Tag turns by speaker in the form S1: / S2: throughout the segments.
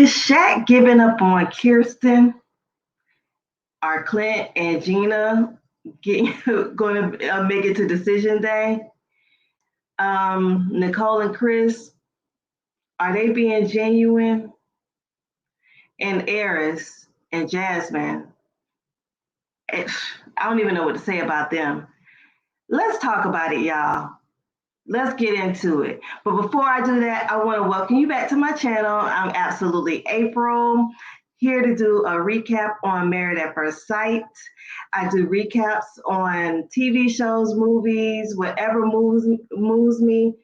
S1: Is Shaq giving up on Kirsten, are Clint and Gina getting, going to make it to decision day? Nicole and Chris, are they being genuine? And Eris and Jasmine, I don't even know what to say about them. Let's talk about it, y'all. Let's get into it. But before I do that, I want to welcome you back to my channel. I'm absolutely April, here to do a recap on Married at First Sight. I do recaps on TV shows, movies, whatever moves me.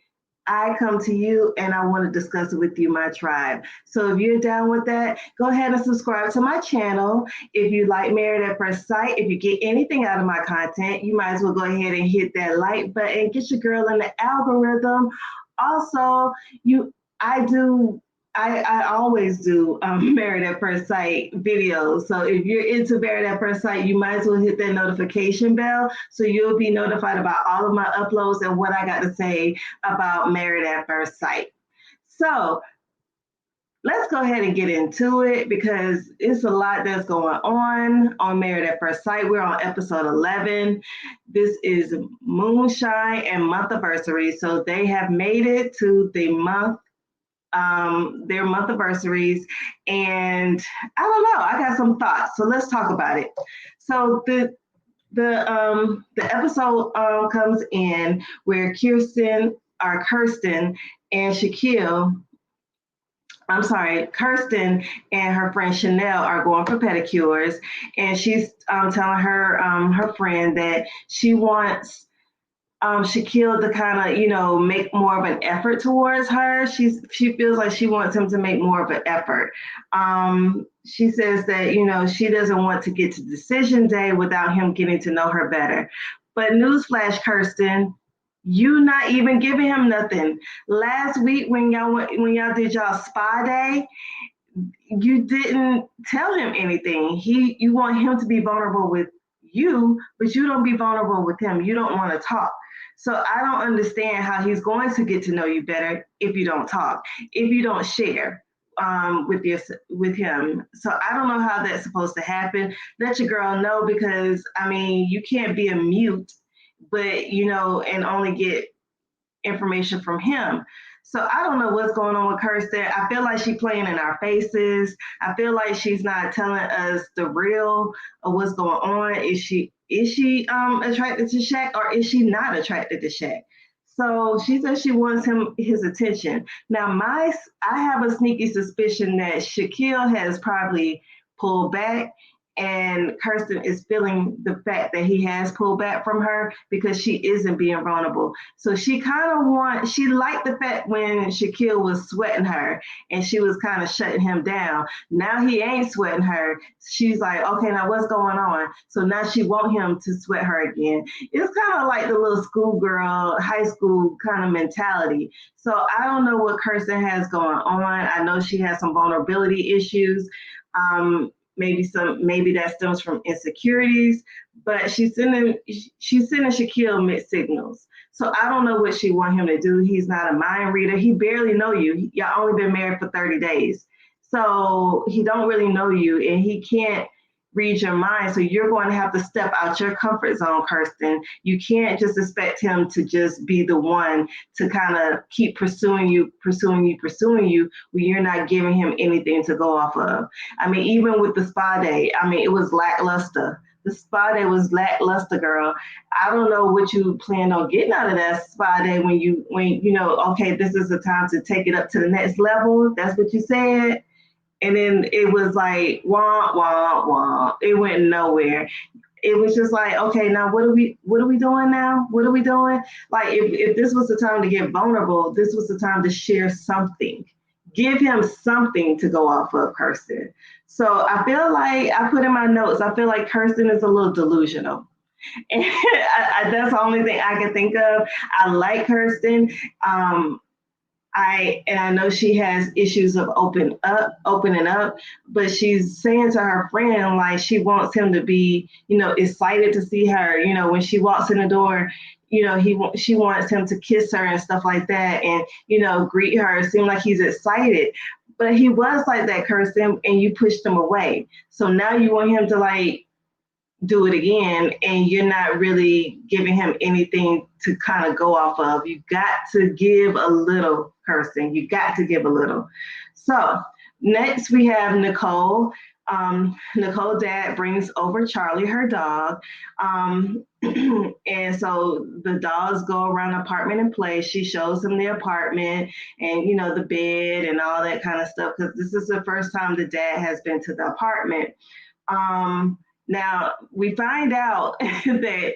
S1: I come to you and I want to discuss it with you, my tribe. So if you're down with that, go ahead and subscribe to my channel. If you like Married at First Sight, if you get anything out of my content, you might as well go ahead and hit that like button, get your girl in the algorithm. Also, I always do Married at First Sight videos. So if you're into Married at First Sight, you might as well hit that notification bell so you'll be notified about all of my uploads and what I got to say about Married at First Sight. So let's go ahead and get into it because it's a lot that's going on Married at First Sight. We're on episode 11. This is Moonshine and Monthiverseries. So they have made it to the month. Their Monthiverseries, and I don't know. I got some thoughts, so let's talk about it. So the episode comes in where Kirsten and Kirsten and her friend Chanel are going for pedicures, and she's telling her friend that she wants Shaquille to kind of, make more of an effort towards her. She feels like she wants him to make more of an effort. She says that, she doesn't want to get to decision day without him getting to know her better. But newsflash, Kirsten, you not even giving him nothing. Last week when y'all did y'all spa day, you didn't tell him anything. You want him to be vulnerable with you, but you don't be vulnerable with him. You don't want to talk. So I don't understand how he's going to get to know you better if you don't talk, if you don't share with him. So I don't know how that's supposed to happen. Let your girl know, because you can't be a mute, but and only get information from him. So I don't know what's going on with Kirsten. I feel like she's playing in our faces. I feel like she's not telling us the real of what's going on. Is she attracted to Shaq, or is she not attracted to Shaq? So she says she wants his attention. Now I have a sneaky suspicion that Shaquille has probably pulled back, and Kirsten is feeling the fact that he has pulled back from her because she isn't being vulnerable. So she she liked the fact when Shaquille was sweating her and she was kind of shutting him down. Now he ain't sweating her. She's like, okay, now what's going on? So now she wants him to sweat her again. It's kind of like the little schoolgirl, high school kind of mentality. So I don't know what Kirsten has going on. I know she has some vulnerability issues. Maybe that stems from insecurities, but she's sending Shaquille mixed signals. So I don't know what she want him to do. He's not a mind reader. He barely know you. Y'all only been married for 30 days. So he don't really know you, and he can't read your mind. So you're going to have to step out your comfort zone, Kirsten. You can't just expect him to just be the one to kind of keep pursuing you when you're not giving him anything to go off of. Even with the spa day, it was lackluster. The spa day was lackluster, girl. I don't know what you plan on getting out of that spa day when okay, this is the time to take it up to the next level. That's what you said. And then it was like, wah, wah, wah. It went nowhere. It was just like, okay, now what are we doing now? What are we doing? Like, if this was the time to get vulnerable, this was the time to share something. Give him something to go off of, Kirsten. So I feel like, I put in my notes, I feel like Kirsten is a little delusional. And that's the only thing I can think of. I like Kirsten. I know she has issues of opening up, but she's saying to her friend, like, she wants him to be, excited to see her. When she walks in the door, she wants him to kiss her and stuff like that, and greet her. It seems like he's excited. but he was like that, Kirsten, and you pushed him away. So now you want him to like do it again, and you're not really giving him anything to kind of go off of. You got to give a little, Kirsten. You got to give a little. So next we have Nicole. Nicole Dad brings over Charlie, her dog. And so the dogs go around the apartment and play. She shows him the apartment and, you know, the bed and all that kind of stuff, because this is the first time the dad has been to the apartment. Now we find out that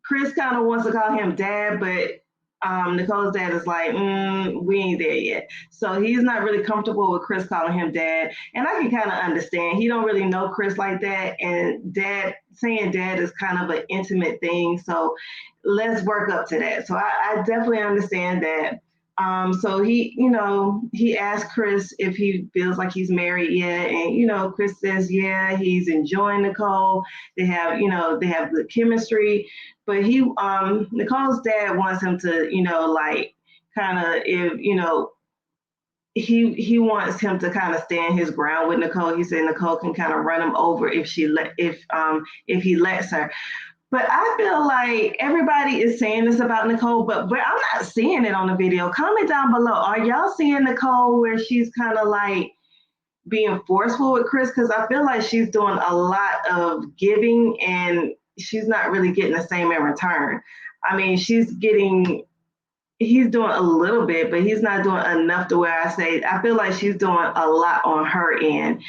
S1: Chris kind of wants to call him dad, but Nicole's dad is like, we ain't there yet. So he's not really comfortable with Chris calling him dad. And I can kind of understand. He don't really know Chris like that. And dad, saying dad is kind of an intimate thing. So let's work up to that. So I definitely understand that. So he, you know, he asked Chris if he feels like he's married yet. And, you know, Chris says, yeah, he's enjoying Nicole. They have, you know, they have good chemistry. But he, Nicole's dad wants him to, you know, like kind of, if, you know, he wants him to kind of stand his ground with Nicole. He said Nicole can kind of run him over if he lets her. But I feel like everybody is saying this about Nicole, but I'm not seeing it on the video. Comment down below. Are y'all seeing Nicole where she's kind of like being forceful with Chris? Because I feel like she's doing a lot of giving and she's not really getting the same in return. I mean, he's doing a little bit, but he's not doing enough to where I feel like she's doing a lot on her end.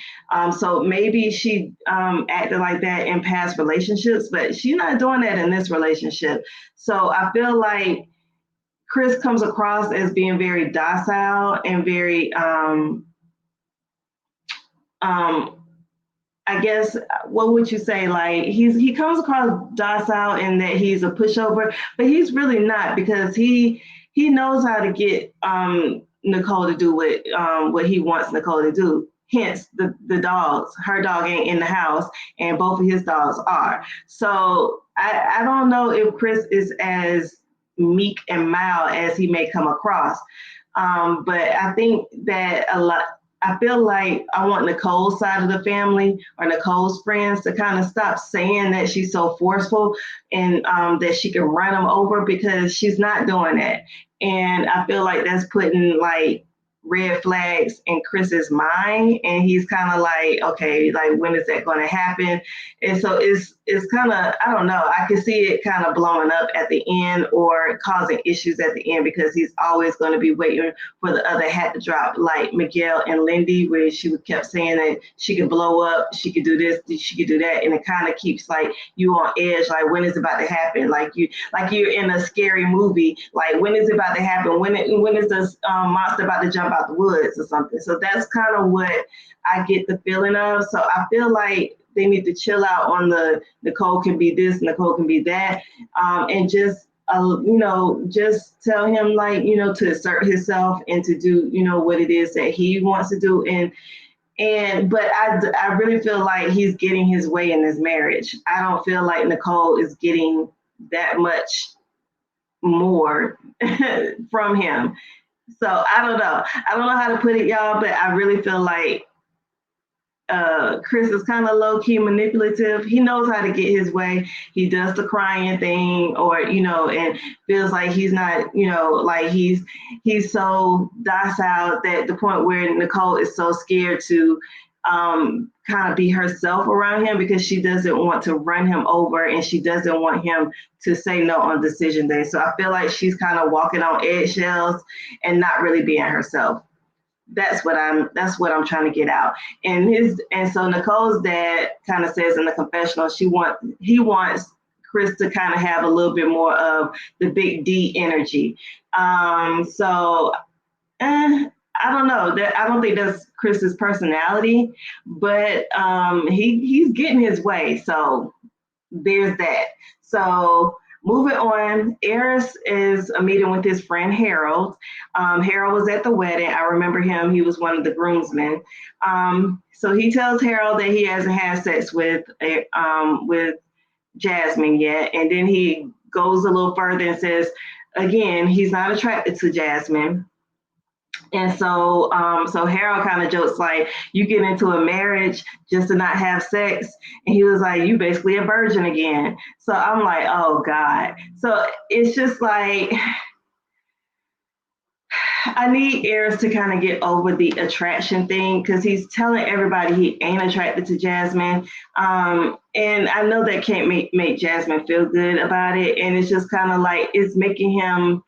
S1: So maybe she acted like that in past relationships, but she's not doing that in this relationship. So I feel like Chris comes across as being very docile and very, I guess, what would you say? Like he comes across docile in that he's a pushover, but he's really not, because he knows how to get Nicole to do what he wants Nicole to do. Hence the dogs. Her dog ain't in the house, and both of his dogs are. So I don't know if Chris is as meek and mild as he may come across. But I think that I feel like I want Nicole's side of the family or Nicole's friends to kind of stop saying that she's so forceful and that she can run them over, because she's not doing that. And I feel like that's putting like red flags in Chris's mind, and he's kind of like, okay, like when is that going to happen? And so it's kind of, I don't know, I can see it kind of blowing up at the end or causing issues at the end, because he's always going to be waiting for the other hat to drop, like Miguel and Lindy, where she kept saying that she could blow up, she could do this, she could do that, and it kind of keeps like you on edge, like when is it about to happen? Like you're in a scary movie, like when is it about to happen? When is this monster about to jump out the woods or something? So that's kind of what I get the feeling of. So I feel like they need to chill out on the Nicole can be this, Nicole can be that, and just you know, just tell him, like, you know, to assert himself and to do, you know, what it is that he wants to do. But I really feel like he's getting his way in this marriage. I don't feel like Nicole is getting that much more from him. So I don't know. I don't know how to put it, y'all, but I really feel like Chris is kind of low-key manipulative. He knows how to get his way. He does the crying thing, or, you know, and feels like he's not, you know, like he's so docile that the point where Nicole is so scared to kind of be herself around him, because she doesn't want to run him over and she doesn't want him to say no on decision day. So I feel like she's kind of walking on eggshells and not really being herself. That's what I'm trying to get out. And so Nicole's dad kind of says in the confessional, he wants Chris to kind of have a little bit more of the big D energy. So I don't know, that I don't think that's Chris's personality, but he's getting his way. So there's that. So moving on, Eris is a meeting with his friend Harold. Harold was at the wedding. I remember him. He was one of the groomsmen. So he tells Harold that he hasn't had sex with Jasmine yet. And then he goes a little further and says, again, he's not attracted to Jasmine. And so Harold kind of jokes like, "You get into a marriage just to not have sex," and he was like, "You basically a virgin again." So I'm like, "Oh God!" So it's just like I need Eris to kind of get over the attraction thing because he's telling everybody he ain't attracted to Jasmine. And I know that can't make Jasmine feel good about it. And it's just kind of like it's making him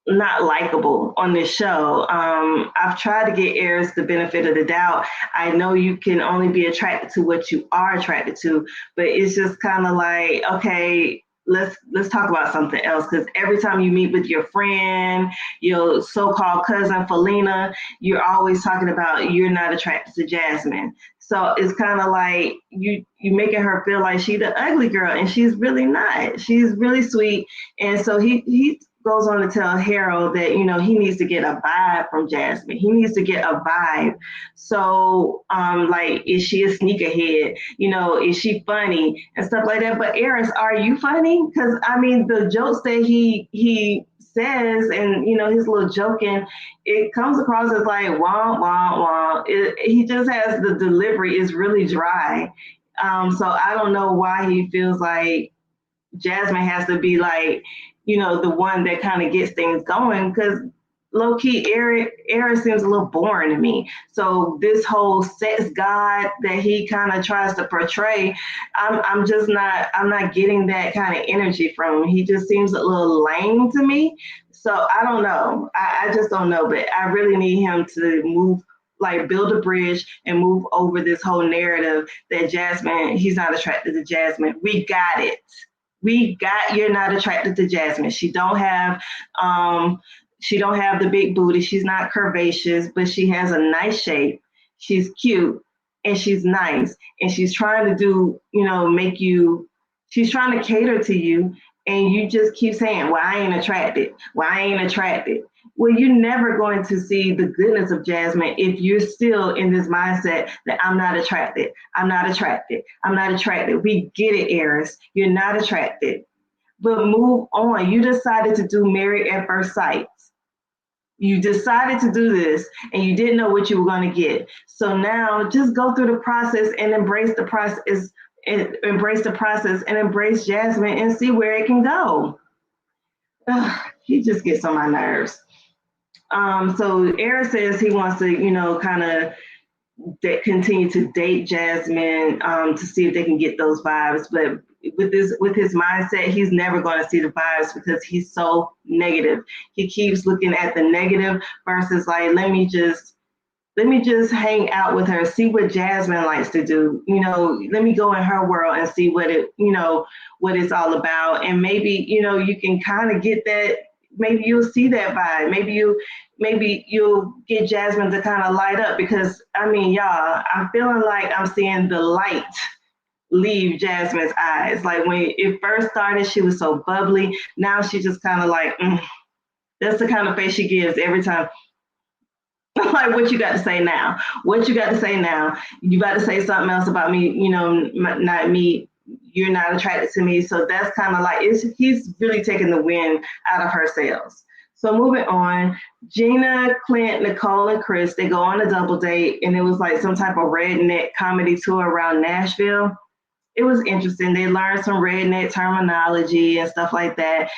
S1: not likable on this show. I've tried to get Eris the benefit of the doubt. I know you can only be attracted to what you are attracted to, but it's just kind of like, okay, let's talk about something else. Because every time you meet with your friend, your so-called cousin Felina, you're always talking about you're not attracted to Jasmine. So it's kind of like you making her feel like she's the ugly girl, and she's really not. She's really sweet, and so he goes on to tell Harold that he needs to get a vibe from Jasmine. He needs to get a vibe. So like, is she a sneakerhead? Is she funny and stuff like that? But Eris, are you funny? Because I mean, the jokes that he says, and his little joking, it comes across as like wah wah wah. He just has the delivery is really dry. So I don't know why he feels like Jasmine has to be like, the one that kind of gets things going, because low key, Eric seems a little boring to me. So this whole sex god that he kind of tries to portray, I'm just not, I'm not getting that kind of energy from him. He just seems a little lame to me. So I don't know. I just don't know. But I really need him to move, like build a bridge and move over this whole narrative that Jasmine, he's not attracted to Jasmine. We got it. You're not attracted to Jasmine. Um she don't have the big booty. She's not curvaceous, but she has a nice shape. She's cute and she's nice, and she's trying to do, make you, she's trying to cater to you, and you just keep saying, "Well, I ain't attracted. Well, I ain't attracted." Well, you're never going to see the goodness of Jasmine if you're still in this mindset that I'm not attracted. I'm not attracted. I'm not attracted. We get it, Eris. You're not attracted. But move on. You decided to do Married at First Sight. You decided to do this and you didn't know what you were going to get. So now just go through the process and embrace the process and embrace Jasmine and see where it can go. He just gets on my nerves. So Eric says he wants to, kind of continue to date Jasmine to see if they can get those vibes. But with his mindset, he's never going to see the vibes because he's so negative. He keeps looking at the negative versus like, let me just hang out with her, see what Jasmine likes to do. Let me go in her world and see what it's all about. And maybe, you can kind of get that. Maybe you'll see that vibe. Maybe you'll get Jasmine to kind of light up, because I mean, y'all, I'm feeling like I'm seeing the light leave Jasmine's eyes. Like when it first started, she was so bubbly. Now she's just kind of like, that's the kind of face she gives every time. Like, what you got to say now? What you got to say now? You got to say something else about me, not me. You're not attracted to me. So that's kind of like, he's really taking the wind out of her sails. So moving on, Gina, Clint, Nicole, and Chris, they go on a double date, and it was like some type of redneck comedy tour around Nashville. It was interesting. They learned some redneck terminology and stuff like that.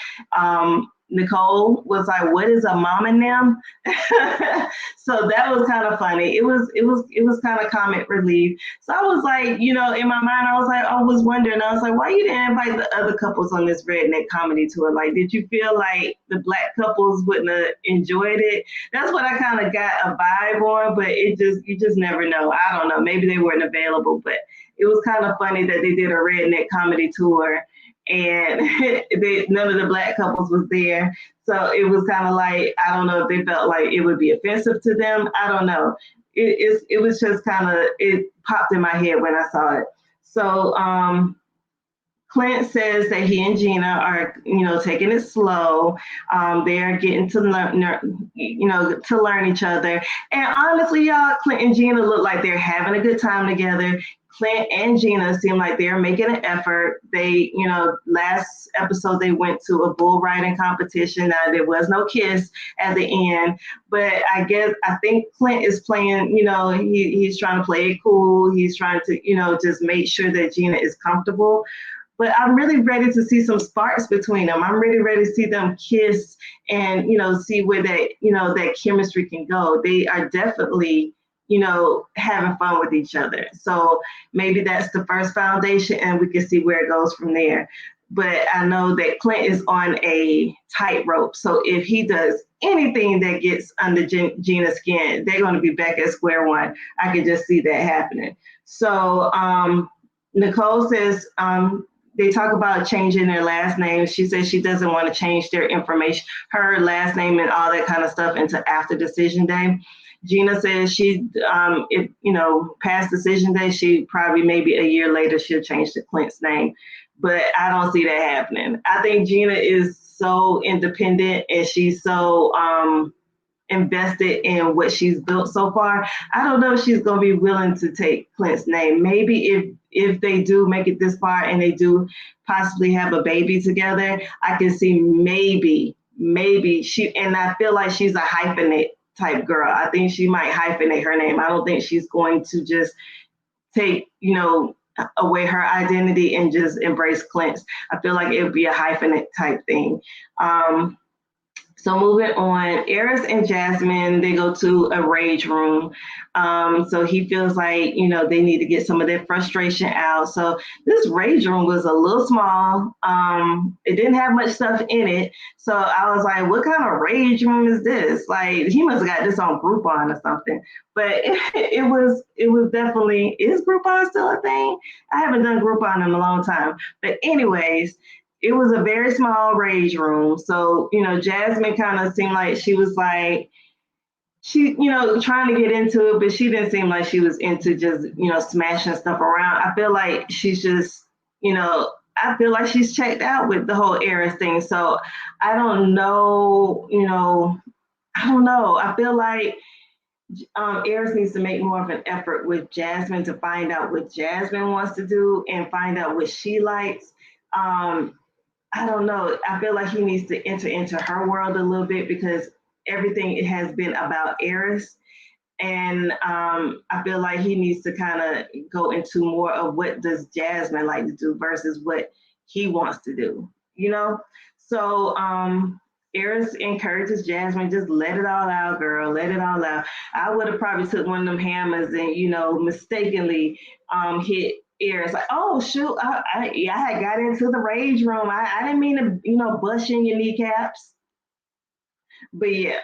S1: Nicole was like, "What is a mom and them?" So that was kind of funny. It was kind of comic relief. So I was like, in my mind, I was wondering. I was like, why you didn't invite the other couples on this redneck comedy tour? Like, did you feel like the black couples wouldn't have enjoyed it? That's what I kind of got a vibe on, but you just never know. I don't know. Maybe they weren't available, but it was kind of funny that they did a redneck comedy tour, and none of the black couples was there. So it was kind of like, I don't know if they felt like it would be offensive to them. I don't know. It was just kind of, it popped in my head when I saw it. So Clint says that he and Gina are, taking it slow. They're getting to learn each other. And honestly, y'all, Clint and Gina look like they're having a good time together. Clint and Gina seem like they're making an effort. They, last episode they went to a bull riding competition. Now there was no kiss at the end, but I think Clint is playing. He's trying to play it cool. He's trying to, just make sure that Gina is comfortable. But I'm really ready to see some sparks between them. I'm really ready to see them kiss and, see where that chemistry can go. They are definitely, having fun with each other. So maybe that's the first foundation and we can see where it goes from there. But I know that Clint is on a tightrope. So if he does anything that gets under Gina's skin, they're going to be back at square one. I can just see that happening. So Nicole says, they talk about changing their last name. She says she doesn't want to change their information, her last name and all that kind of stuff until after decision day. Gina says if past decision day, she probably maybe a year later she'll change to Clint's name, but I don't see that happening. I think Gina is so independent and she's so invested in what she's built so far. I don't know if she's going to be willing to take Clint's name. Maybe if they do make it this far and they do possibly have a baby together, I can see maybe she, and I feel like she's a hyphenate type girl. I think she might hyphenate her name. I don't think she's going to just take, away her identity and just embrace Clint's. I feel like it would be a hyphenate type thing. So moving on, Eris and Jasmine, they go to a rage room. So he feels like, they need to get some of their frustration out. So this rage room was a little small. It didn't have much stuff in it. So I was like, what kind of rage room is this? Like, he must have got this on Groupon or something. But it was definitely, is Groupon still a thing? I haven't done Groupon in a long time. But anyways, it was a very small rage room. So, Jasmine kind of seemed like she was like, trying to get into it, but she didn't seem like she was into just, smashing stuff around. I feel like she's just, I feel like she's checked out with the whole Eris thing. So I don't know, I don't know. I feel like Eris needs to make more of an effort with Jasmine to find out what Jasmine wants to do and find out what she likes. I don't know. I feel like he needs to enter into her world a little bit because everything has been about Eris. And I feel like he needs to kind of go into more of what does Jasmine like to do versus what he wants to do, So Eris encourages Jasmine, just let it all out, girl, let it all out. I would have probably took one of them hammers and, mistakenly hit Eris, like, oh shoot, I had got into the rage room. I didn't mean to, bust in your kneecaps. But yeah,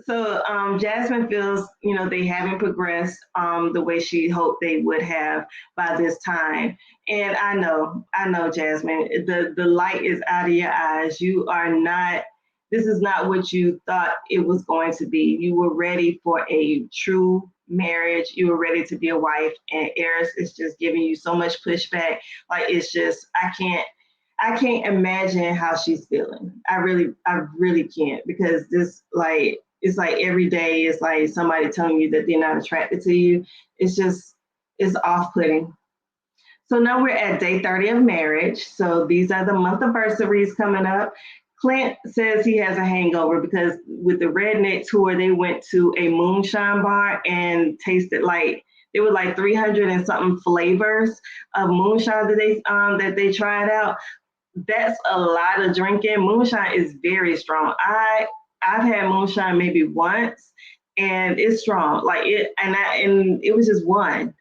S1: so Jasmine feels, they haven't progressed the way she hoped they would have by this time. And I know, Jasmine, the light is out of your eyes. You are not. This is not what you thought it was going to be. You were ready for a true marriage. You were ready to be a wife, and Eris is just giving you so much pushback. Like, it's just, I can't imagine how she's feeling. I really can't, because this, like, it's like every day it's like somebody telling you that they're not attracted to you. It's off-putting. So now we're at day 30 of marriage. So these are the Monthiverseries coming up. Clint says he has a hangover because with the redneck tour, they went to a moonshine bar and tasted like, there were like 300 and something flavors of moonshine that they tried out. That's a lot of drinking. Moonshine is very strong. I've had moonshine maybe once, and it's strong. Like and it was just one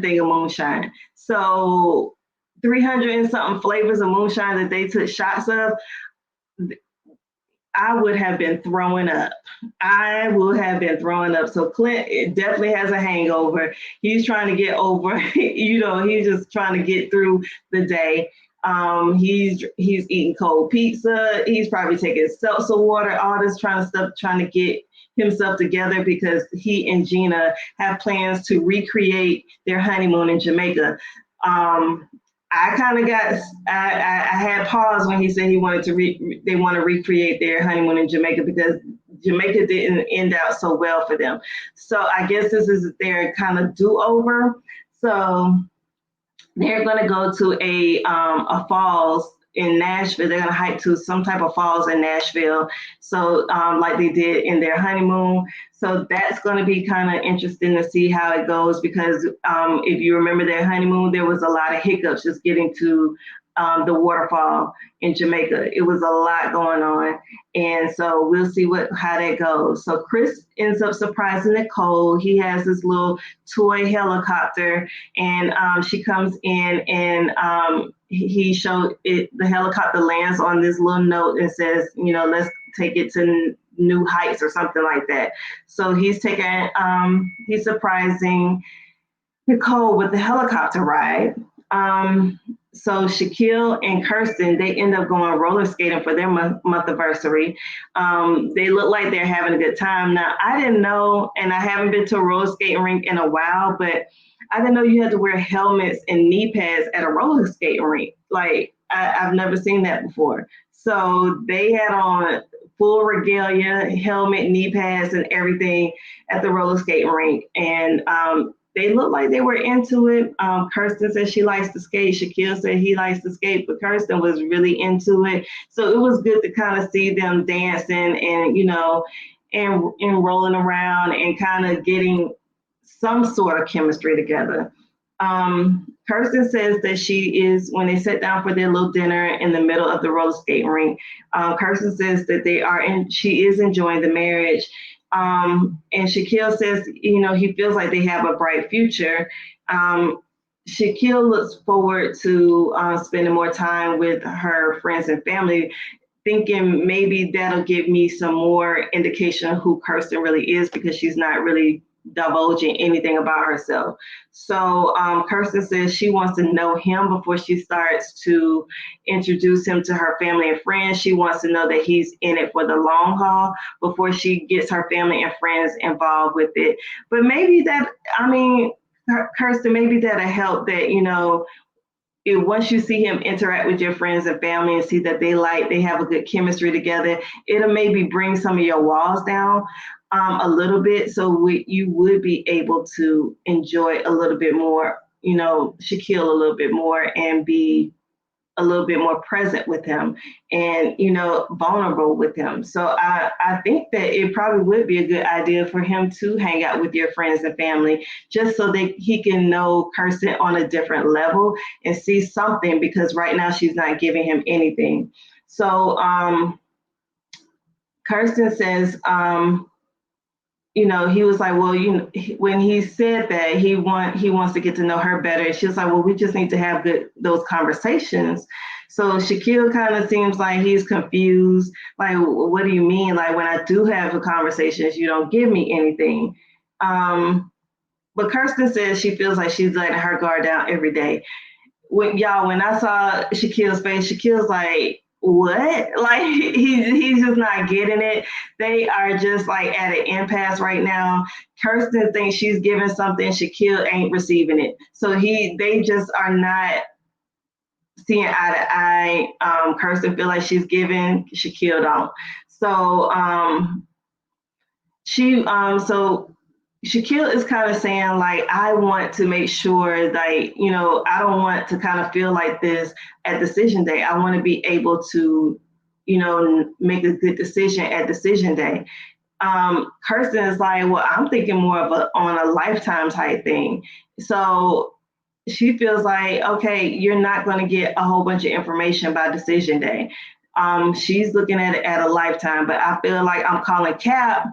S1: thing of moonshine. So 300 and something flavors of moonshine that they took shots of, I would have been throwing up. So Clint definitely has a hangover. He's trying to get over, he's just trying to get through the day. He's eating cold pizza. He's probably taking seltzer water, all this trying to get himself together because he and Gina have plans to recreate their honeymoon in Jamaica. I kind of I had pause when he said he wanted to they want to recreate their honeymoon in Jamaica because Jamaica didn't end out so well for them. So I guess this is their kind of do-over. So they're going to go to a falls in Nashville. They're going to hike to some type of falls in Nashville. So like they did in their honeymoon. So that's going to be kind of interesting to see how it goes, because if you remember their honeymoon, there was a lot of hiccups just getting to the waterfall in Jamaica. It was a lot going on. And so we'll see how that goes. So Chris ends up surprising Nicole. He has this little toy helicopter, and she comes in, and he showed it. The helicopter lands on this little note and says, let's take it to new heights or something like that. So he's surprising Nicole with the helicopter ride. So Shaquille and Kirsten, they end up going roller skating for their Monthiversary. They look like they're having a good time. Now, I didn't know, and I haven't been to a roller skating rink in a while, but I didn't know you had to wear helmets and knee pads at a roller skating rink. Like, I've never seen that before. So they had on full regalia, helmet, knee pads, and everything at the roller skating rink. And they looked like they were into it. Kirsten said she likes to skate. Shaquille said he likes to skate, but Kirsten was really into it. So it was good to kind of see them dancing and, and rolling around and kind of getting some sort of chemistry together. Kirsten says that when they sit down for their little dinner in the middle of the roller skating rink, Kirsten says that she is enjoying the marriage. And Shaquille says, he feels like they have a bright future. Shaquille looks forward to spending more time with her friends and family, thinking maybe that'll give me some more indication of who Kirsten really is, because she's not really divulging anything about herself. So Kirsten says she wants to know him before she starts to introduce him to her family and friends. She wants to know that he's in it for the long haul before she gets her family and friends involved with it. But maybe Kirsten, maybe that'll help that, once you see him interact with your friends and family and see that they have a good chemistry together, it'll maybe bring some of your walls down a little bit, so you would be able to enjoy a little bit more, Shaquille a little bit more, and be a little bit more present with him and, vulnerable with him. So I think that it probably would be a good idea for him to hang out with your friends and family, just so that he can know Kirsten on a different level and see something, because right now she's not giving him anything. So Kirsten says, he was like, well, when he said that he wants to get to know her better, she was like, well, we just need to have those conversations. So Shaquille kind of seems like he's confused. Like, what do you mean? Like, when I do have the conversations, you don't give me anything. But Kirsten says she feels like she's letting her guard down every day. When I saw Shaquille's face, Shaquille's like, what? Like, he's just not getting it. They are just like at an impasse right now. Kirsten thinks she's giving something, Shaquille ain't receiving it. So they just are not seeing eye to eye. Kirsten feel like she's giving, Shaquille don't. So Shaquille is kind of saying, like, I want to make sure, like, I don't want to kind of feel like this at decision day. I want to be able to, make a good decision at decision day. Kirsten is like, well, I'm thinking more of on a lifetime type thing. So she feels like, okay, you're not going to get a whole bunch of information by decision day. She's looking at it at a lifetime, but I feel like I'm calling cap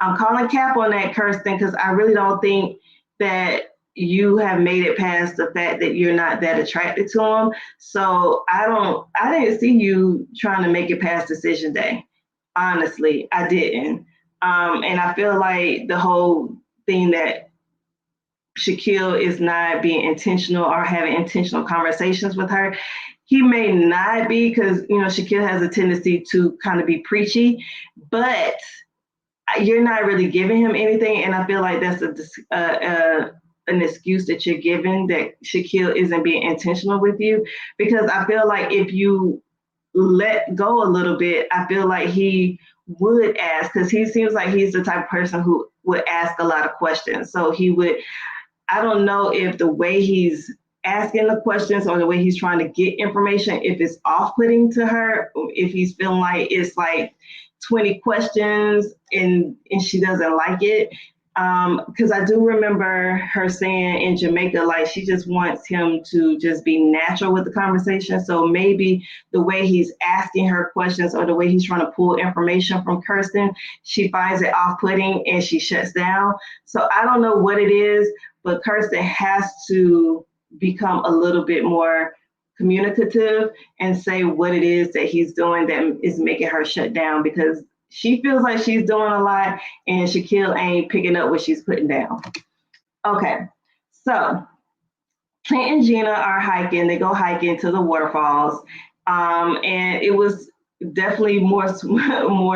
S1: on that, Kirsten, because I really don't think that you have made it past the fact that you're not that attracted to him. So I didn't see you trying to make it past decision day. Honestly, I didn't. And I feel like the whole thing that Shaquille is not being intentional or having intentional conversations with her, he may not be, because, Shaquille has a tendency to kind of be preachy, but you're not really giving him anything. And I feel like that's an excuse that you're giving, that Shaquille isn't being intentional with you, because I feel like if you let go a little bit, I feel like he would ask, because he seems like he's the type of person who would ask a lot of questions. So he would, I don't know if the way he's asking the questions or the way he's trying to get information, if it's off-putting to her, if he's feeling like it's like 20 questions and she doesn't like it. Because I do remember her saying in Jamaica, like she just wants him to just be natural with the conversation. So maybe the way he's asking her questions or the way he's trying to pull information from Kirsten, she finds it off-putting and she shuts down. So I don't know what it is, but Kirsten has to become a little bit more communicative and say what it is that he's doing that is making her shut down, because she feels like she's doing a lot and Shaquille ain't picking up what she's putting down. Okay, so Clint and Gina are hiking. They go hiking to the waterfalls, and it was definitely more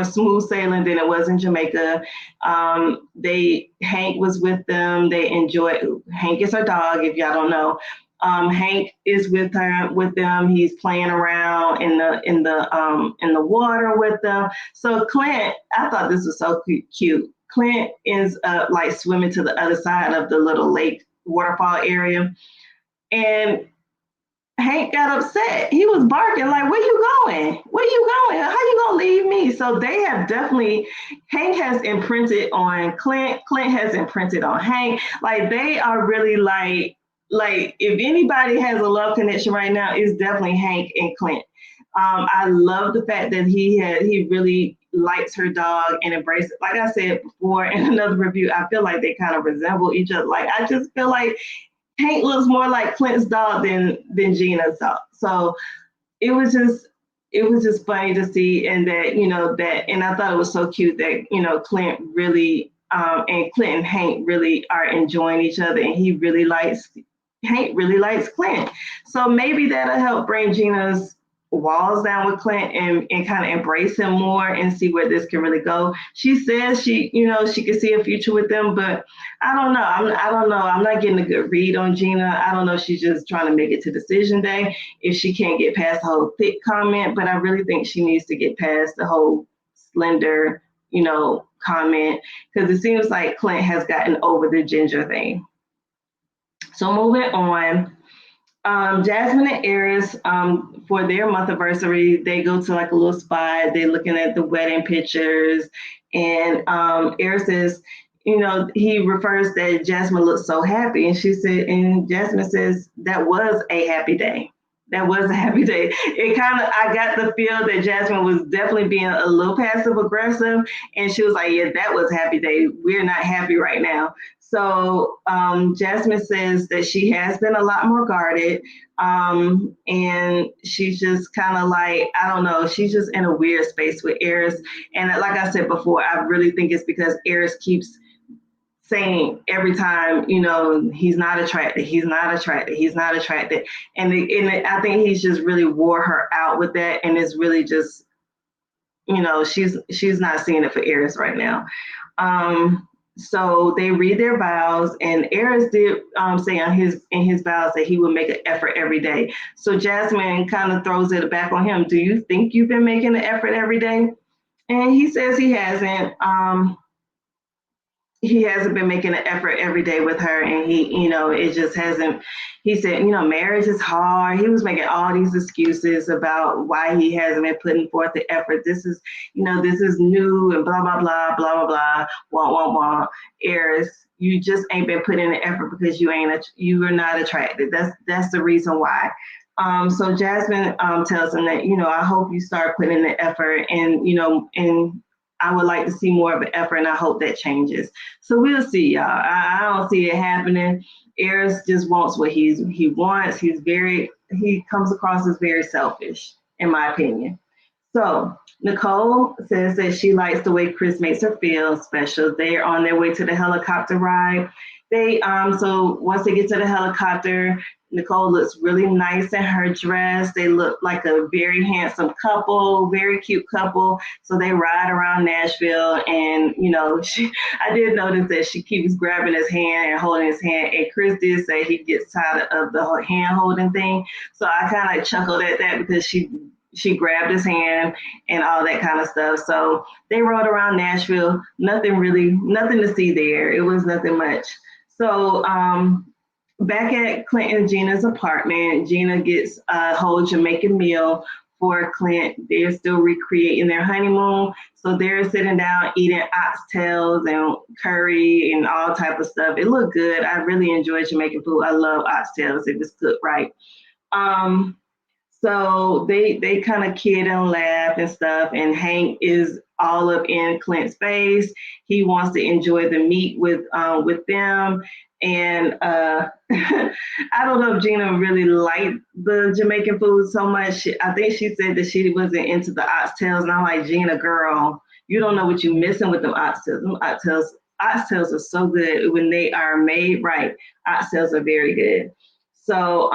S1: smooth sailing than it was in Jamaica. Hank was with them. They enjoyed. Hank is her dog. If y'all don't know, Hank is with them. He's playing around in the water with them. So Clint, I thought this was so cute. Clint ends up like swimming to the other side of the little lake waterfall area. And Hank got upset. He was barking like, "Where you going? Where you going? How you gonna leave me?" So they have definitely, Hank has imprinted on Clint. Clint has imprinted on Hank. Like they are really like if anybody has a love connection right now, it's definitely Hank and Clint. I love the fact that he really likes her dog and embraces it. Like I said before in another review, I feel like they kind of resemble each other. Like I just feel like Hank looks more like Clint's dog than Gina's dog. So it was just funny to see, and that and I thought it was so cute that Clint really and Clint and Hank really are enjoying each other, and Hank really likes Clint. So maybe that'll help bring Gina's walls down with Clint and kind of embrace him more and see where this can really go. She says she could see a future with them, but I don't know. I don't know. I'm not getting a good read on Gina. I don't know if she's just trying to make it to decision day, if she can't get past the whole thick comment, but I really think she needs to get past the whole slender, comment, because it seems like Clint has gotten over the ginger thing. So moving on, Jasmine and Eris, for their Monthiversary, they go to like a little spot. They're looking at the wedding pictures, and Eris says, he refers that Jasmine looks so happy, and Jasmine says that was a happy day. That was a happy day. I got the feel that Jasmine was definitely being a little passive aggressive, and she was like, "Yeah, that was a happy day. We're not happy right now." So Jasmine says that she has been a lot more guarded, and she's just kind of like, I don't know, she's just in a weird space with Eris. And like I said before, I really think it's because Eris keeps saying every time, he's not attracted, he's not attracted, he's not attracted. And I think he's just really wore her out with that, and it's really just, she's not seeing it for Eris right now. So they read their vows, and Eris did say in his vows that he would make an effort every day. So Jasmine kind of throws it back on him. Do you think you've been making an effort every day? And he says he hasn't. He hasn't been making an effort every day with her, and it just hasn't. He said, marriage is hard. He was making all these excuses about why he hasn't been putting forth the effort. This is new, and blah blah blah blah blah blah. Wah wah wah. Eris, you just ain't been putting in the effort because you are not attracted. That's the reason why. So Jasmine tells him that I hope you start putting in the effort, and I would like to see more of an effort, and I hope that changes. So we'll see, y'all. I don't see it happening. Eris just wants what he wants. He comes across as very selfish, in my opinion. So Nicole says that she likes the way Chris makes her feel special. They're on their way to the helicopter ride. So once they get to the helicopter, Nicole looks really nice in her dress. They look like a very handsome couple, very cute couple. So they ride around Nashville, and I did notice that she keeps grabbing his hand and holding his hand. And Chris did say he gets tired of the hand holding thing. So I kind of chuckled at that, because she she grabbed his hand and all that kind of stuff. So they rode around Nashville. Nothing to see there. It was nothing much. So back at Clint and Gina's apartment, Gina gets a whole Jamaican meal for Clint. They're still recreating their honeymoon. So they're sitting down eating oxtails and curry and all type of stuff. It looked good. I really enjoy Jamaican food. I love oxtails if it's cooked right. Um, so they kind of kid and laugh and stuff, and Hank is all up in Clint's face. He wants to enjoy the meat with them, and I don't know if Gina really liked the Jamaican food so much. I think she said that she wasn't into the oxtails, and I'm like, Gina, girl, you don't know what you're missing with them oxtails. Them oxtails are so good when they are made right. Oxtails are very good. So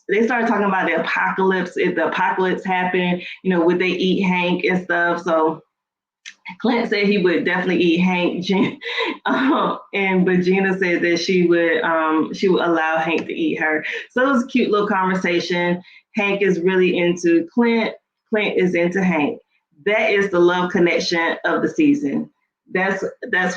S1: they started talking about the apocalypse. If the apocalypse happened, would they eat Hank and stuff? So Clint said he would definitely eat Hank, but Gina said that she would allow Hank to eat her. So it was a cute little conversation. Hank is really into Clint. Clint is into Hank. That is the love connection of the season. That's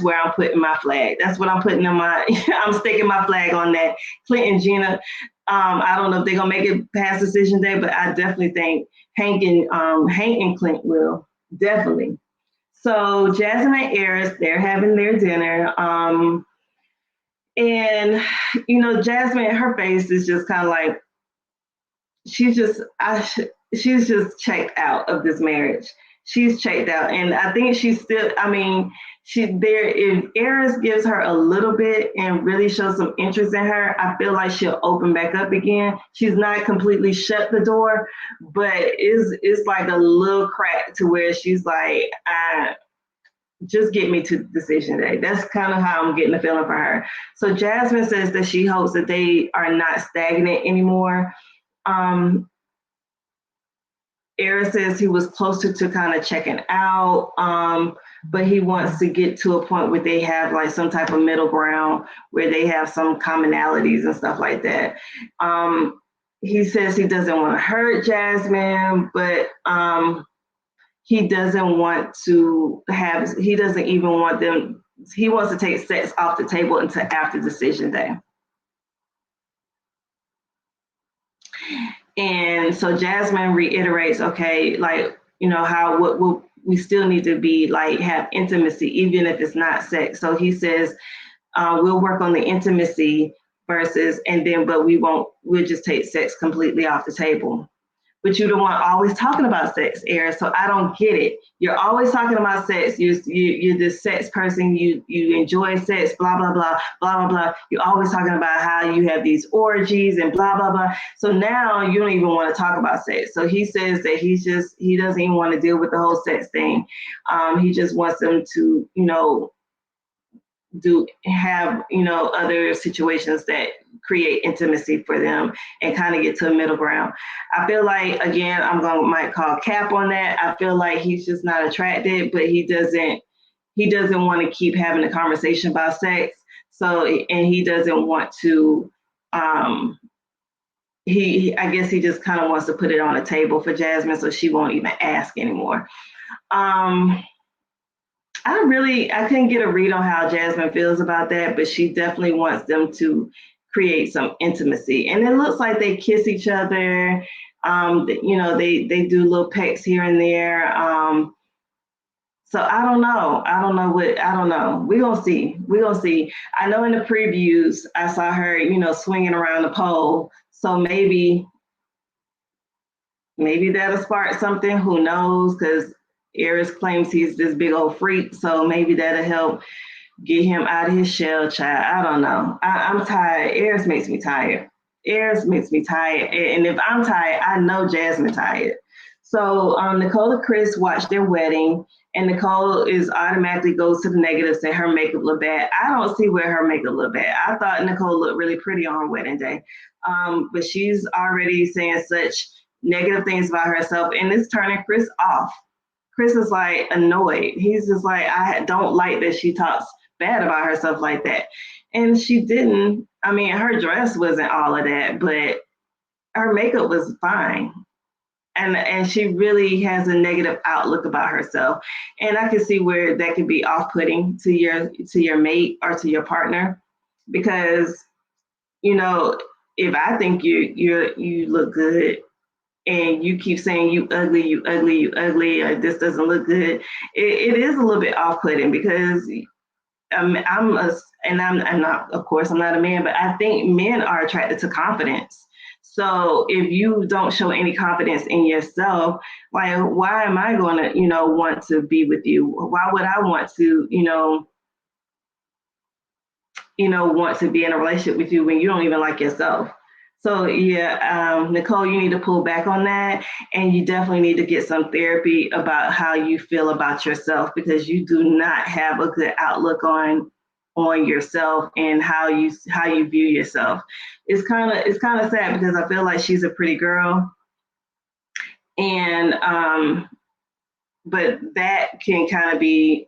S1: where I'm putting my flag. That's what I'm putting in my. I'm sticking my flag on that. Clint and Gina. I don't know if they're gonna make it past decision day, but I definitely think Hank and Clint will definitely. So Jasmine and Eris, they're having their dinner. And Jasmine, her face is just kind of like she's just she's just checked out of this marriage. She's checked out, and I think she's still. I mean, she there. If Eris gives her a little bit and really shows some interest in her, I feel like she'll open back up again. She's not completely shut the door, but it's like a little crack to where she's like, just get me to decision day. That's kind of how I'm getting the feeling for her. So Jasmine says that she hopes that they are not stagnant anymore. Eric says he was closer to kind of checking out, but he wants to get to a point where they have like some type of middle ground where they have some commonalities and stuff like that. He says he doesn't want to hurt Jasmine, but he doesn't want to have, he doesn't even want them, he wants to take sex off the table until after decision day. And so Jasmine reiterates, okay, like, how what we still need to be like have intimacy, even if it's not sex. So he says, we'll work on the intimacy versus, but we'll just take sex completely off the table. But you're the one always talking about sex, Eric. So I don't get it. You're always talking about sex. You're this sex person. You enjoy sex. Blah blah blah blah blah blah. You're always talking about how you have these orgies and blah blah blah. So now you don't even want to talk about sex. So he says that he doesn't even want to deal with the whole sex thing. He just wants them to have other situations that create intimacy for them and kind of get to a middle ground. I feel like, again, might call cap on that. I feel like he's just not attracted, but he doesn't want to keep having a conversation about sex. So, and he doesn't want to I guess he just kind of wants to put it on the table for Jasmine so she won't even ask anymore. I couldn't get a read on how Jasmine feels about that, but she definitely wants them to create some intimacy. And it looks like they kiss each other. They do little pecks here and there. So I don't know. I don't know. We're going to see. I know in the previews, I saw her, swinging around the pole. So maybe that'll spark something. Who knows? Because Eris claims he's this big old freak, so maybe that'll help get him out of his shell, child. I don't know. I'm tired. Eris makes me tired. And if I'm tired, I know Jasmine tired. So Nicole and Chris watched their wedding, and Nicole is automatically goes to the negative, saying her makeup looked bad. I don't see where her makeup looked bad. I thought Nicole looked really pretty on her wedding day, but she's already saying such negative things about herself, and it's turning Chris off. Chris is like annoyed. He's just like, I don't like that she talks bad about herself like that. And she didn't. I mean, her dress wasn't all of that, but her makeup was fine. and she really has a negative outlook about herself. And I can see where that could be off-putting to your mate or to your partner, because you know, if I think you look good and you keep saying you ugly, you ugly, you ugly, or this doesn't look good, it is a little bit off-putting, because I'm not, of course, I'm not a man, but I think men are attracted to confidence. So if you don't show any confidence in yourself, like, why am I going to, want to be with you? Why would I want to, want to be in a relationship with you when you don't even like yourself? So yeah, Nicole, you need to pull back on that, and you definitely need to get some therapy about how you feel about yourself, because you do not have a good outlook on yourself and how you view yourself. It's kind of sad, because I feel like she's a pretty girl, and but that can kind of be,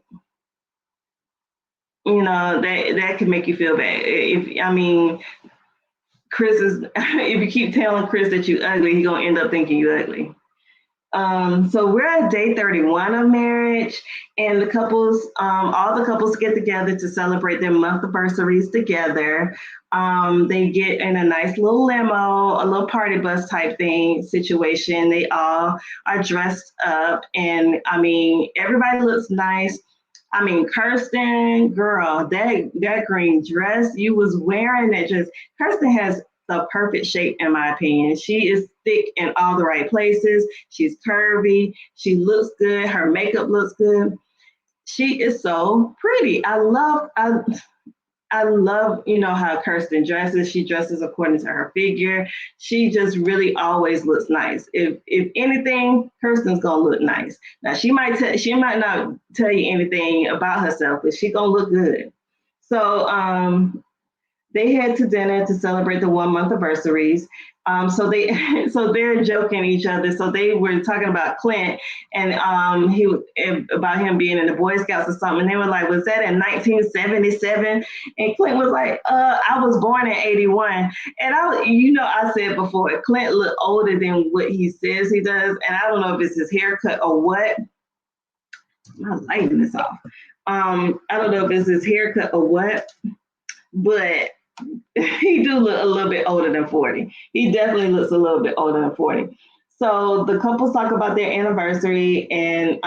S1: that can make you feel bad. If I mean, Chris is, if you keep telling Chris that you ugly, he's gonna end up thinking you ugly. So we're at day 31 of marriage, and all the couples get together to celebrate their Monthiverseries together. They get in a nice little limo, a little party bus type thing situation. They all are dressed up, and I mean, everybody looks nice. I mean, Kirsten, girl, that green dress you was wearing, that dress. Kirsten has the perfect shape, in my opinion. She is thick in all the right places. She's curvy. She looks good. Her makeup looks good. She is so pretty. I love, how Kirsten dresses. She dresses according to her figure. She just really always looks nice. If anything, Kirsten's gonna look nice. Now she might not tell you anything about herself, but she gonna look good. So they head to dinner to celebrate the 1 month anniversaries. So they so they're joking each other. So they were talking about Clint, and about him being in the Boy Scouts or something. And they were like, "Was that in 1977?" And Clint was like, "I was born in '81." And I said before, Clint looked older than what he says he does, and I don't know if it's his haircut or what. I'm lighting this off. I don't know if it's his haircut or what, but he do look a little bit older than 40. He definitely looks a little bit older than 40. So the couples talk about their anniversary, and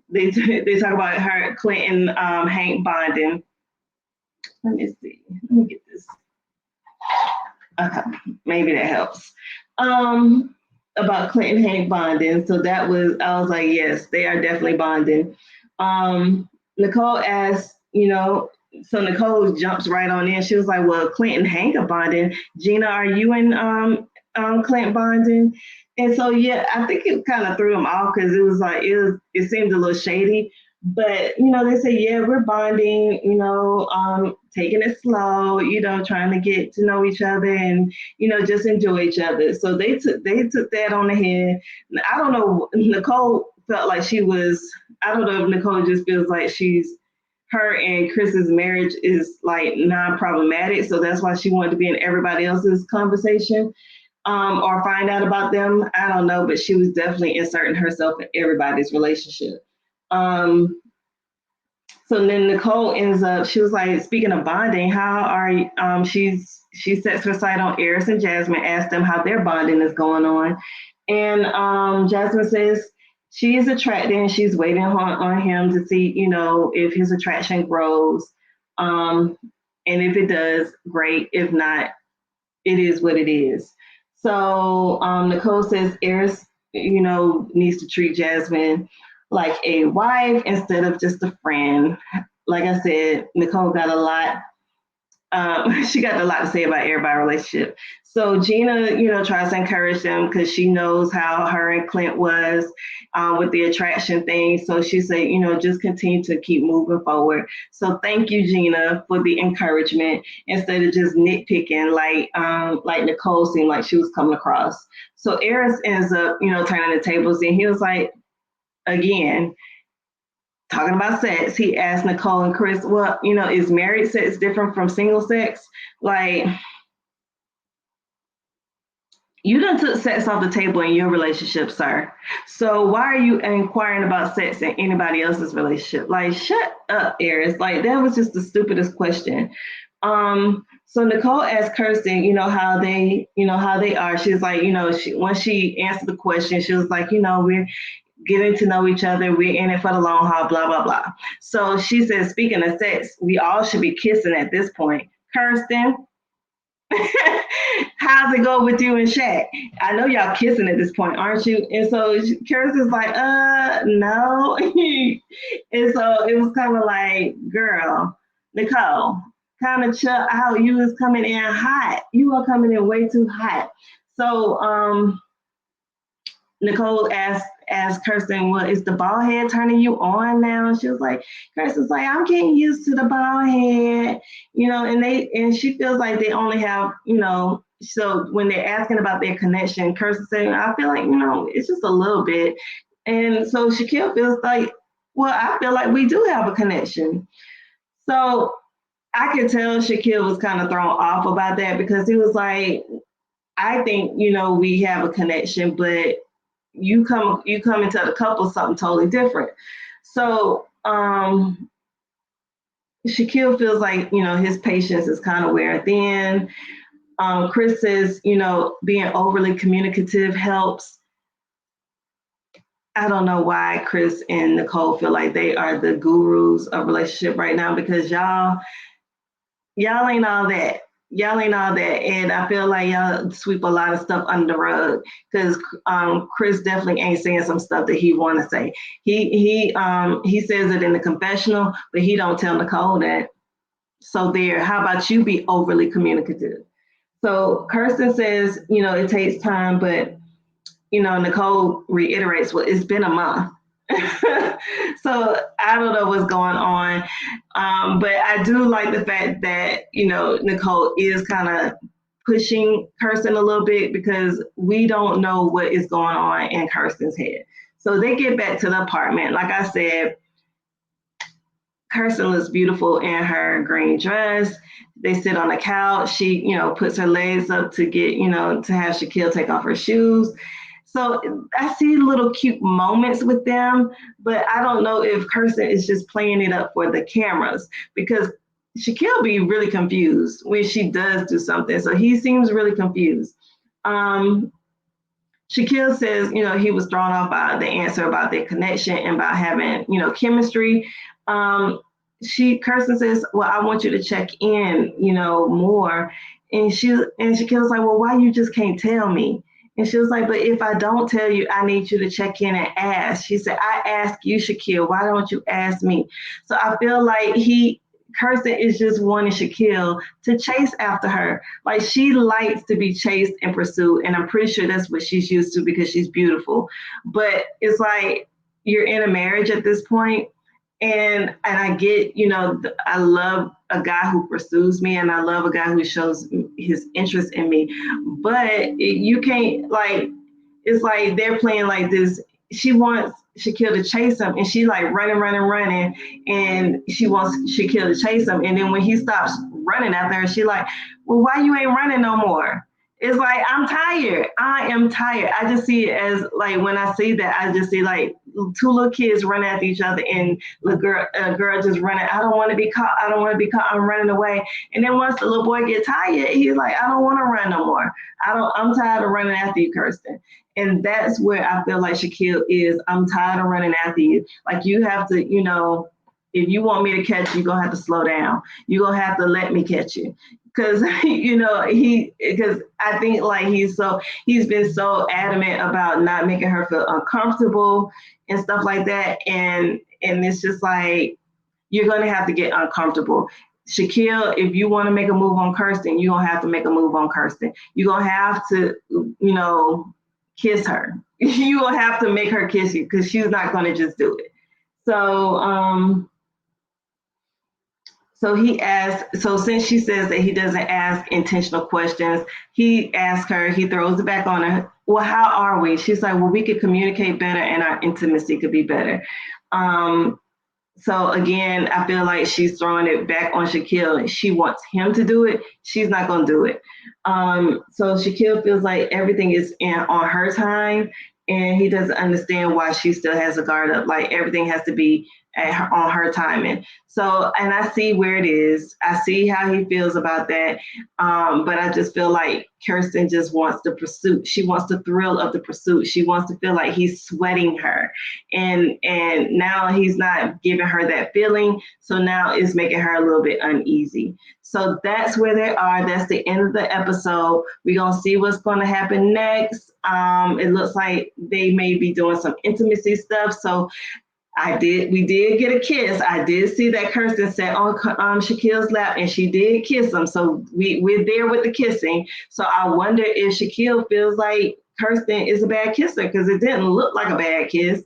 S1: they talk about her, Clinton, Hank bonding. Let me see. Let me get this. Okay, maybe that helps. About Clinton Hank bonding. So I was like, yes, they are definitely bonding. Nicole asked, so Nicole jumps right on in. She was like, well, Clinton Hank are bonding. Gina, are you and Clint bonding? And so, yeah, I think it kind of threw him off, because it was like, it seemed a little shady. But, they say, yeah, we're bonding, taking it slow, trying to get to know each other, and, just enjoy each other. So they took that on the head. I don't know, Nicole felt like I don't know if Nicole just feels like her and Chris's marriage is like non-problematic. So that's why she wanted to be in everybody else's conversation, or find out about them. I don't know, but she was definitely inserting herself in everybody's relationship. So then Nicole ends up, she was like, speaking of bonding, how are you? She sets her sight on Eris and Jasmine, asks them how their bonding is going on. And Jasmine says she is attracted, and she's waiting on him to see, if his attraction grows. And if it does, great. If not, it is what it is. So Nicole says Eris, needs to treat Jasmine like a wife instead of just a friend. Like I said, Nicole got a lot. She got a lot to say about everybody's relationship. So Gina, tries to encourage them, because she knows how her and Clint was with the attraction thing. So she said, just continue to keep moving forward. So thank you, Gina, for the encouragement, instead of just nitpicking like Nicole seemed like she was coming across. So Eris ends up, turning the tables, and he was like, again, talking about sex, he asked Nicole and Chris, well, is married sex different from single sex? Like, You done took sex off the table in your relationship, sir. So why are you inquiring about sex in anybody else's relationship? Like, shut up, Aries. Like, that was just the stupidest question. So Nicole asked Kirsten, how they are. She's like, once she answered the question, she was like, we're getting to know each other. We're in it for the long haul, blah, blah, blah. So she said, speaking of sex, we all should be kissing at this point. Kirsten, how's it go with you and Shaq? I know y'all kissing at this point, aren't you? And so Kirsten's like, no. And so it was kind of like, girl, Nicole, kind of chill out. You was coming in hot. You are coming in way too hot. So Nicole asked Kirsten, well, is the bald head turning you on now? And she was like, Kirsten's like, I'm getting used to the bald head, and she feels like they only have, so when they're asking about their connection, Kirsten said, I feel like, it's just a little bit. And so Shaquille feels like, well, I feel like we do have a connection. So I could tell Shaquille was kind of thrown off about that because he was like, I think, we have a connection, but you come into the couple something totally different. So Shaquille feels like, his patience is kind of wearing thin. Chris says, being overly communicative helps. I don't know why Chris and Nicole feel like they are the gurus of relationship right now because y'all ain't all that. Y'all ain't all that. And I feel like y'all sweep a lot of stuff under the rug because Chris definitely ain't saying some stuff that he want to say. He says it in the confessional, but he don't tell Nicole that. So there, how about you be overly communicative? So Kirsten says, it takes time, but Nicole reiterates, well, it's been a month. So I don't know what's going on. But I do like the fact that, Nicole is kind of pushing Kirsten a little bit because we don't know what is going on in Kirsten's head. So they get back to the apartment. Like I said, Kirsten looks beautiful in her green dress. They sit on the couch. She, puts her legs up to get, to have Shaquille take off her shoes. So I see little cute moments with them, but I don't know if Kirsten is just playing it up for the cameras because Shaquille be really confused when she does do something. So he seems really confused. Shaquille says, he was thrown off by the answer about their connection and about having, chemistry. Kirsten says, well, I want you to check in, more. And Shaquille's like, well, why you just can't tell me? And she was like, but if I don't tell you, I need you to check in and ask. She said, I ask you, Shaquille, why don't you ask me? So I feel like Kirsten is just wanting Shaquille to chase after her. Like she likes to be chased and pursued. And I'm pretty sure that's what she's used to because she's beautiful. But it's like you're in a marriage at this point. And I get, I love a guy who pursues me and I love a guy who shows his interest in me. But you can't it's like they're playing like this. She wants Shaquille to chase him and she like running. And she wants Shaquille to chase him. And then when he stops running after her, she like, well, why you ain't running no more? It's like, I'm tired. I am tired. I just see it as like, when I see that, I just see like two little kids running after each other and the girl just running. I don't want to be caught. I don't want to be caught. I'm running away. And then once the little boy gets tired, he's like, I don't want to run no more. I'm tired of running after you, Kirsten. And that's where I feel like Shaquille is. I'm tired of running after you. Like you have to, if you want me to catch you, you're going to have to slow down. You're going to have to let me catch you. Because, because I think like he's been so adamant about not making her feel uncomfortable and stuff like that. And it's just like, you're going to have to get uncomfortable. Shaquille, if you want to make a move on Kirsten, you're going to have to make a move on Kirsten. You're going to have to, kiss her. You're going to have to make her kiss you because she's not going to just do it. So he asked, so since she says that he doesn't ask intentional questions, he asks her, he throws it back on her. Well, how are we? She's like, well, we could communicate better and our intimacy could be better. So again, I feel like she's throwing it back on Shaquille. She wants him to do it. She's not going to do it. So Shaquille feels like everything is on her time, and he doesn't understand why she still has a guard up. Like everything has to be on her timing. So, and I see where it is. I see how he feels about that. But I just feel like Kirsten just wants the pursuit. She wants the thrill of the pursuit. She wants to feel like he's sweating her, and now he's not giving her that feeling. So now it's making her a little bit uneasy. So that's where they are. That's the end of the episode. We're gonna see what's gonna happen next. It looks like they may be doing some intimacy stuff. So we did get a kiss. I did see that Kirsten sat on Shaquille's lap and she did kiss him. So we're there with the kissing. So I wonder if Shaquille feels like Kirsten is a bad kisser because it didn't look like a bad kiss.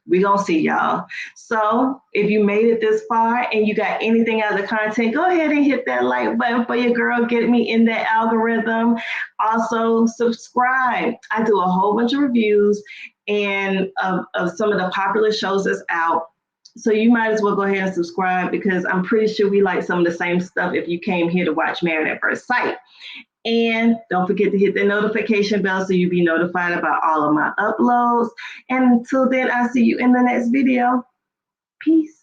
S1: We gonna see, y'all. So if you made it this far and you got anything out of the content, go ahead and hit that like button for your girl. Get me in that algorithm. Also subscribe. I do a whole bunch of reviews and of some of the popular shows that's out. So you might as well go ahead and subscribe because I'm pretty sure we like some of the same stuff if you came here to watch Married at First Sight. And don't forget to hit the notification bell so you'll be notified about all of my uploads. And until then, I'll see you in the next video. Peace.